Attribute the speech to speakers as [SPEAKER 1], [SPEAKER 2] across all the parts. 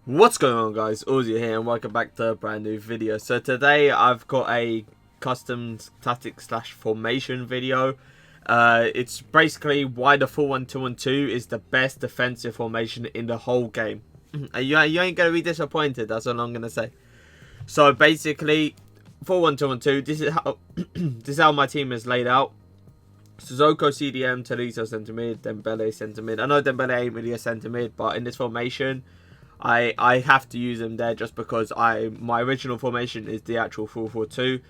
[SPEAKER 1] What's going on, guys? Auzio here and welcome back to a brand new video. So today I've got a custom static slash formation video. It's basically why the 4-1-2-1-2 is the best defensive formation in the whole game. You ain't gonna be disappointed, that's all I'm gonna say. So basically 4-1-2-1-2, this is how my team is laid out. Sissoko CDM, Tolisso centre mid, Dembele centre mid. I know Dembele ain't really a centre mid, but in this formation I have to use him there just because my original formation is the actual 4-4-2.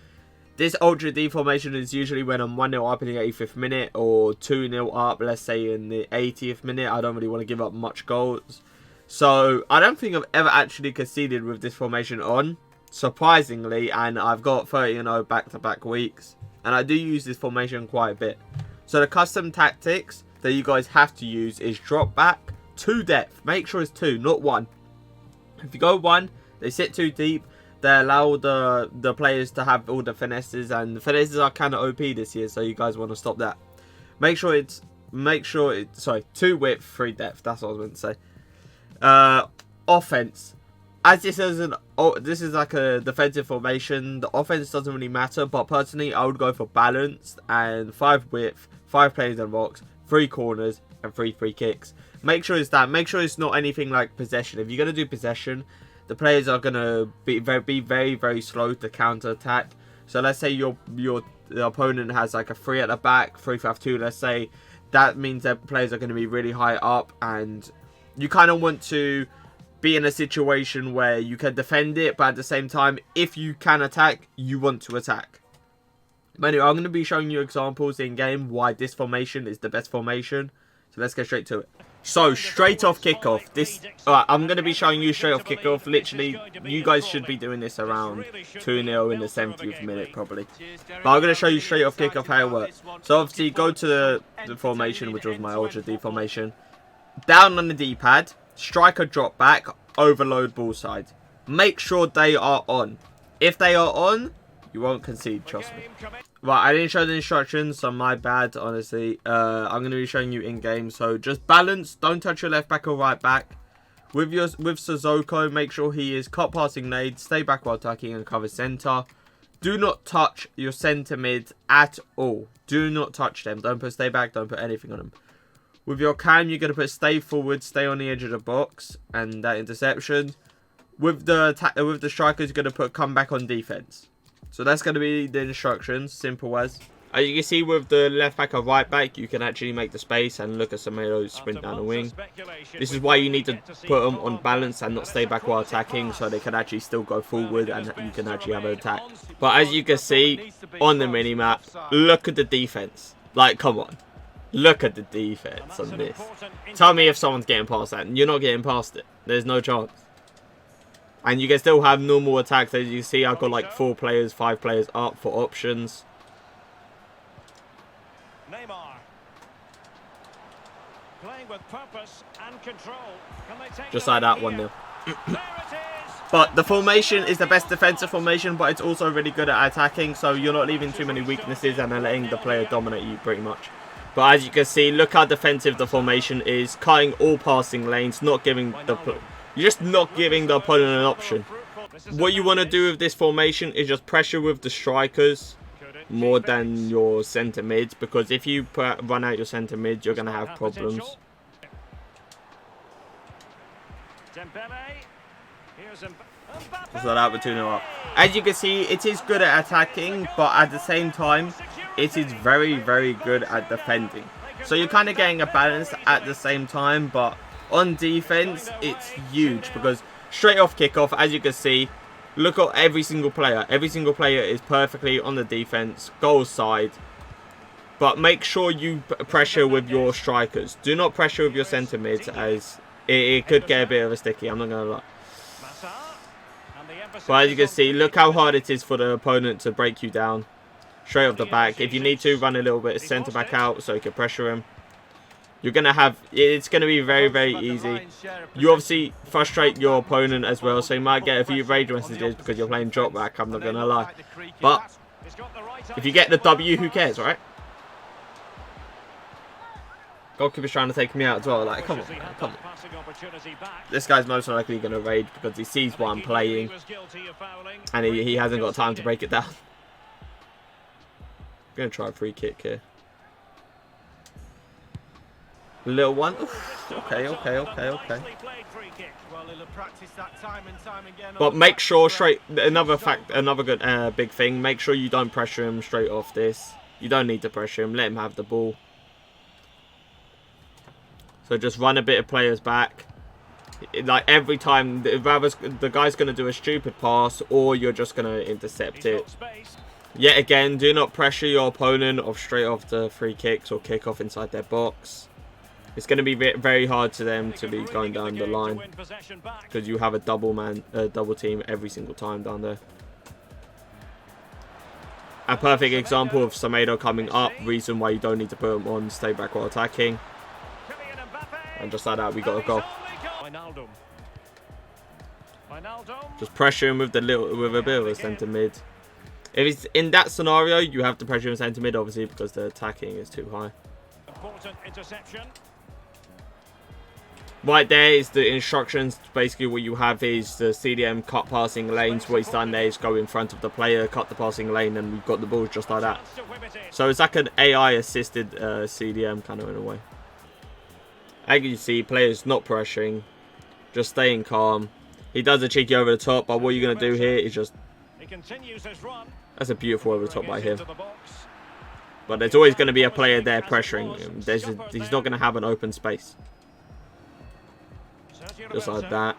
[SPEAKER 1] This Ultra D formation is usually when I'm 1-0 up in the 85th minute or 2-0 up, let's say in the 80th minute. I don't really want to give up much goals. So I don't think I've ever actually conceded with this formation on, surprisingly, and I've got 30-0 back-to-back weeks. And I do use this formation quite a bit. So the custom tactics that you guys have to use is drop back, 2 depth. Make sure it's 2, not 1. If you go 1, they sit too deep. They allow the players to have all the finesses, and the finesses are kind of OP this year, so you guys want to stop that. Make sure it's 2 width, 3 depth. That's what I was meant to say. Offense. As this is like a defensive formation, the offense doesn't really matter, but personally I would go for balanced and 5 width, 5 players in the box, 3 corners and 3 free kicks. Make sure it's that. Make sure it's not anything like possession. If you're going to do possession, the players are going to be very slow to counter attack. So let's say the opponent has like a 3 at the back, 3-5-2, let's say. That means that players are going to be really high up, and you kind of want to be in a situation where you can defend it, but at the same time, if you can attack, you want to attack. But anyway, I'm going to be showing you examples in game why this formation is the best formation. So let's get straight to it. So straight off kickoff, I'm going to be showing you straight off kickoff. Literally, you guys should be doing this around 2-0 in the 70th minute probably. But I'm going to show you straight off kickoff how it works. So obviously go to the formation, which was my Ultra D formation. Down on the D-pad, striker drop back, overload ball side. Make sure they are on. If they are on, you won't concede, trust me. Right, I didn't show the instructions, so my bad, honestly. I'm going to be showing you in-game, so just balance. Don't touch your left back or right back. With Sissoko, make sure he is cut passing laid, stay back while attacking and cover centre. Do not touch your centre mid at all. Do not touch them. Don't put stay back, don't put anything on them. With your cam, you're going to put stay forward, stay on the edge of the box, and that interception. With the strikers, you're going to put come back on defense. So that's going to be the instructions, simple as. As you can see with the left back or right back, you can actually make the space and look at Semedo sprint down the wing. This is why you need to put them on balance and not stay back while attacking, so they can actually still go forward and you can actually have an attack. But as you can see on the minimap, look at the defense. Like, come on. Look at the defense on this. Tell me if someone's getting past that. You're not getting past it. There's no chance. And you can still have normal attacks. As you see, I've got like 4 players, 5 players up for options. Just like that, 1-0. But the formation is the best defensive formation, but it's also really good at attacking. So you're not leaving too many weaknesses and letting the player dominate you pretty much. But as you can see, look how defensive the formation is. Cutting all passing lanes, not giving you're just not giving the opponent an option. What you want to do with this formation is just pressure with the strikers more than your centre mids, because if you run out your centre mids, you're going to have problems. Just like that with 2-0 up. As you can see, it is good at attacking, but at the same time, it is very good at defending. So you're kind of getting a balance at the same time, but on defense, it's huge because straight off kickoff, as you can see, look at every single player. Every single player is perfectly on the defense, goal side. But make sure you pressure with your strikers. Do not pressure with your centre mids, as it could get a bit of a sticky, I'm not going to lie. But as you can see, look how hard it is for the opponent to break you down straight off the back. If you need to, run a little bit of centre back out so you can pressure him. You're going to have, it's going to be very easy. You obviously frustrate your opponent as well, so you might get a few rage messages because you're playing drop back, I'm not going to lie. But if you get the W, who cares, right? Goalkeeper's trying to take me out as well. Like, come on, man, come on. This guy's most likely going to rage because he sees what I'm playing. And he hasn't got time to break it down. I'm going to try a free kick here. Little one. Okay. But make sure another good big thing. Make sure you don't pressure him straight off this. You don't need to pressure him. Let him have the ball. So just run a bit of players back. Like every time, the guy's going to do a stupid pass, or you're just going to intercept it. Yet again, do not pressure your opponent straight off the free kicks or kick off inside their box. It's going to be very hard to them to be going down the line because you have a double team every single time down there. A perfect example of Semedo coming up. Reason why you don't need to put him on stay back while attacking. And just like that, we got a goal. Just pressure him with a bit of a centre mid. If it's in that scenario, you have to pressure him centre mid, obviously, because the attacking is too high. Right there is the instructions. Basically, what you have is the CDM cut passing lanes. What he's done there is go in front of the player, cut the passing lane, and we've got the ball just like that. So it's like an AI assisted CDM kind of in a way. As you see, players not pressuring, just staying calm. He does a cheeky over the top, but what you're going to do here is just... That's a beautiful over the top by him. But there's always going to be a player there pressuring him. He's not going to have an open space. Just like that.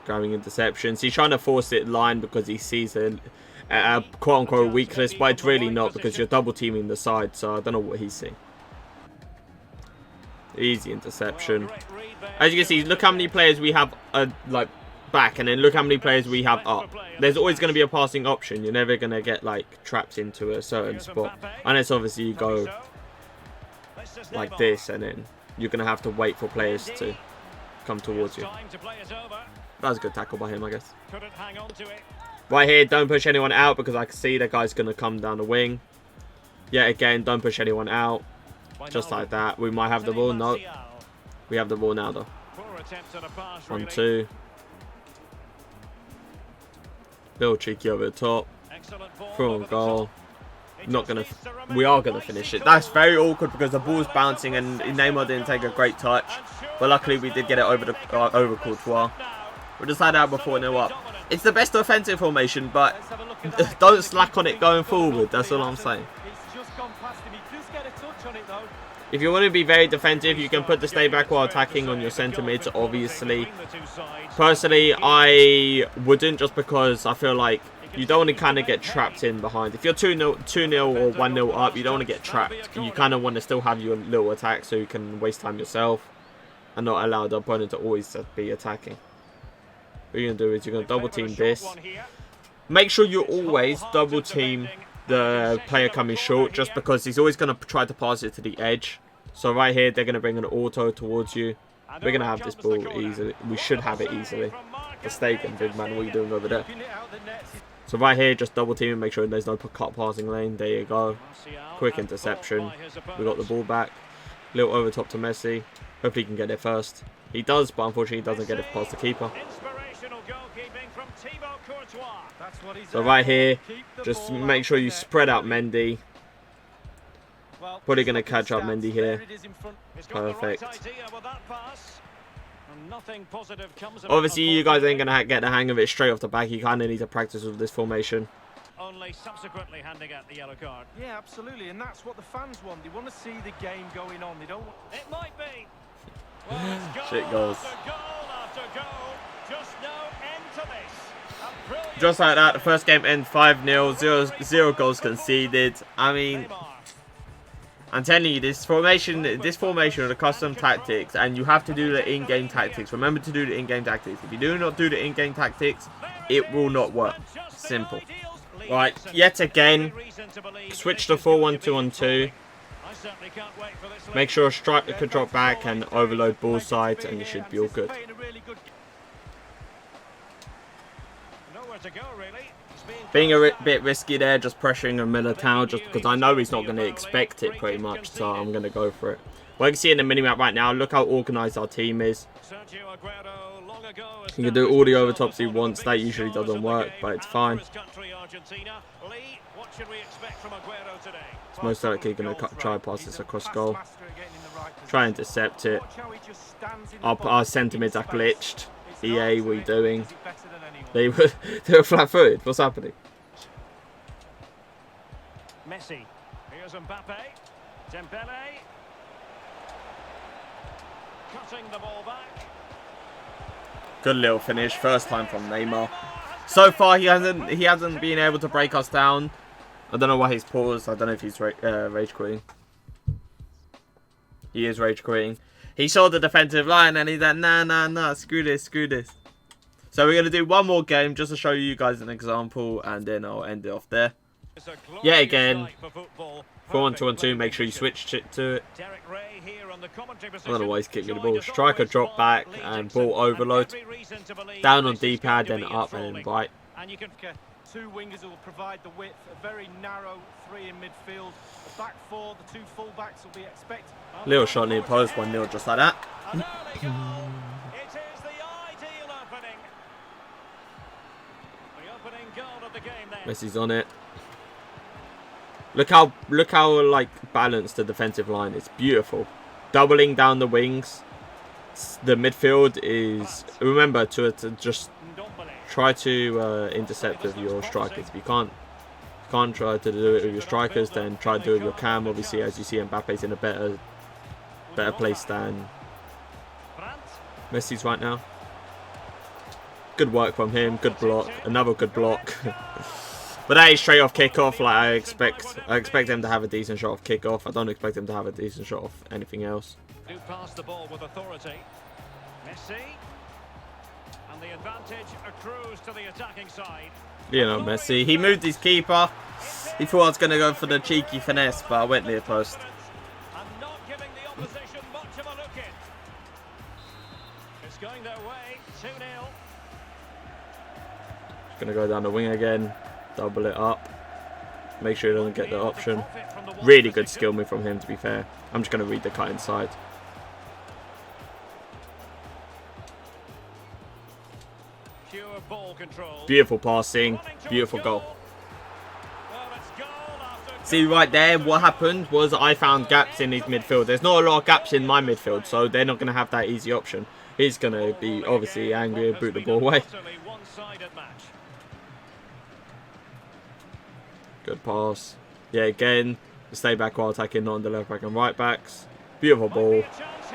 [SPEAKER 1] Grabbing interceptions. He's trying to force it line because he sees a quote-unquote weakness, but it's really not because you're double teaming the side, so I don't know what he's seeing. Easy interception. As you can see, look how many players we have like back, and then look how many players we have up. There's always going to be a passing option. You're never going to get like trapped into a certain spot, unless obviously you go like this, and then you're going to have to wait for players to come towards you. That was a good tackle by him, I guess. Right here, don't push anyone out because I can see that guy's going to come down the wing. Yet again, don't push anyone out. Just like that. We might have the ball. No. We have the ball now, though. 1-2. Little cheeky over the top. Throw on goal. We are gonna finish it. That's very awkward because the ball's bouncing and Neymar didn't take a great touch. But luckily we did get it over Courtois. We'll just like that before 4-0 up. It's the best offensive formation, but don't slack on it going forward. That's all I'm saying. If you want to be very defensive, you can put the stay back while attacking on your centre mids, obviously. Personally, I wouldn't, just because I feel like you don't want to kind of get trapped in behind. If you're 2-0 or 1-0 up, you don't want to get trapped. You kind of want to still have your little attack so you can waste time yourself and not allow the opponent to always be attacking. What you're going to do is you're going to double team this. Make sure you always double team the player coming short, just because he's always going to try to pass it to the edge. So right here, they're going to bring an auto towards you. We're going to have this ball easily. We should have it easily. Mistaken, big man. What are you doing over there? So right here, just double team and make sure there's no cut passing lane. There you go. Quick interception. We got the ball back. Little over top to Messi. Hopefully he can get it first. He does, but unfortunately he doesn't get it past the keeper. So right here, just make sure you spread out Mendy. Probably going to catch up Mendy here. Perfect. Obviously, you guys ain't going to get the hang of it straight off the back. You kind of need to practice with this formation.
[SPEAKER 2] Only subsequently handing out the yellow card. Yeah, absolutely, and that's what the fans want. They want to see the game going on. They don't. It might be. Well,
[SPEAKER 1] shit goes.
[SPEAKER 2] After goal. Just no end to this.
[SPEAKER 1] Just like that, the first game ends 5-0, zero goals conceded. I mean, I'm telling you, this formation of the custom tactics, and you have to do the in-game tactics. Remember to do the in-game tactics. If you do not do the in-game tactics, it will not work. Simple. Right, yet again, switch to 4-1-2-on-2. Make sure a striker can drop back and overload ball sides, and you should be all good. Being a bit risky there, just pressuring a Militao, just because I know he's not going to expect it pretty much, so I'm going to go for it. Well, you can see in the minimap right now, look how organised our team is. You can do all the overtops he wants. That usually doesn't work, but it's fine. It's most likely going to try and pass this across goal. Try and intercept it. Our centre mids are glitched. EA, what are you doing? They were flat-footed. What's happening?
[SPEAKER 2] Messi. Here's Mbappe. Dembele. Cutting the ball back.
[SPEAKER 1] Good little finish. First time from Neymar. So far, he hasn't been able to break us down. I don't know why he's paused. I don't know if he's rage quitting. He is rage quitting. He saw the defensive line and he's like, nah, screw this. So we're going to do one more game just to show you guys an example, and then I'll end it off there. Yeah, again, 4-1-2-1-2, make sure you switch it to it. Otherwise, kick the ball. Striker drop back and ball overload. Down on D-pad, then up and then right.
[SPEAKER 2] Two wingers will provide the width, a very narrow three in midfield. The back four, the two fullbacks will be expected.
[SPEAKER 1] Little shot near post, 1-0 just like that.
[SPEAKER 2] It is the ideal opening. The opening goal of the game there.
[SPEAKER 1] Messi's on it. Look how like balanced the defensive line is. Beautiful. Doubling down the wings. The midfield is, remember to just try to intercept with your strikers. If you can't try to do it with your strikers, then try to do it with your cam. Obviously, as you see, Mbappe's in a better place than Messi's right now. Good work from him. Good block. Another good block. But that is straight off kickoff. Like I expect them to have a decent shot off kickoff. I don't expect them to have a decent shot off anything else.
[SPEAKER 2] Do pass the ball with authority. Messi. And the advantage accrues to the attacking side.
[SPEAKER 1] You know, Messi. He moved his keeper. He thought I was going to go for the cheeky finesse, but I went near post.
[SPEAKER 2] And not giving the opposition much of a look in. It's going their way. 2-0.
[SPEAKER 1] Going to go down the wing again. Double it up. Make sure he doesn't get the option. Really good skill move from him, to be fair. I'm just going to read the cut inside. Beautiful passing. Beautiful goal. See right there, what happened was I found gaps in his midfield. There's not a lot of gaps in my midfield, so they're not going to have that easy option. He's going to be obviously angry and boot the ball away. Good pass. Yeah, again, stay back while attacking, not on the left back and right backs. Beautiful ball.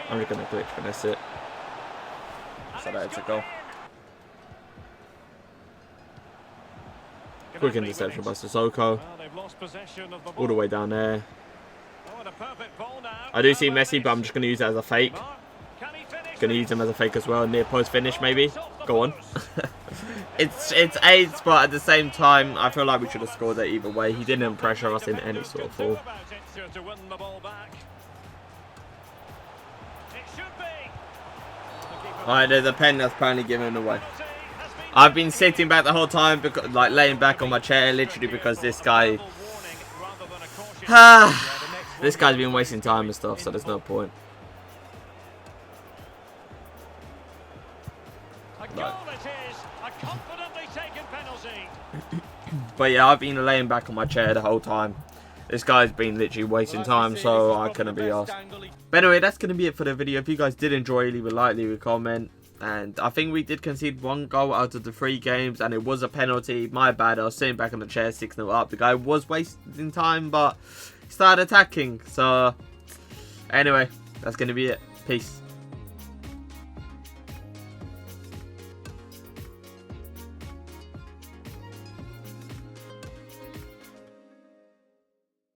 [SPEAKER 1] I'm just going to glitch finesse it. So that's a goal. Quick interception by Sissoko. All the way down there. I do see Messi, but I'm just going to use it as a fake. Going to use him as a fake as well. Near post finish, maybe. Go on. It's AIDS, but at the same time, I feel like we should have scored that either way. He didn't pressure us in any sort of fall. Alright, there's a pen that's apparently given away. I've been sitting back the whole time, because, like laying back on my chair, literally because this guy... this guy's been wasting time and stuff, so there's no point. Right. But yeah, I've been laying back on my chair the whole time. This guy's been literally wasting time, so I couldn't be asked. But anyway, that's going to be it for the video. If you guys did enjoy, leave a like, leave a comment. And I think we did concede 1 goal out of the 3 games, and it was a penalty. My bad, I was sitting back on the chair 6-0 up. The guy was wasting time, but he started attacking. So anyway, that's going to be it. Peace.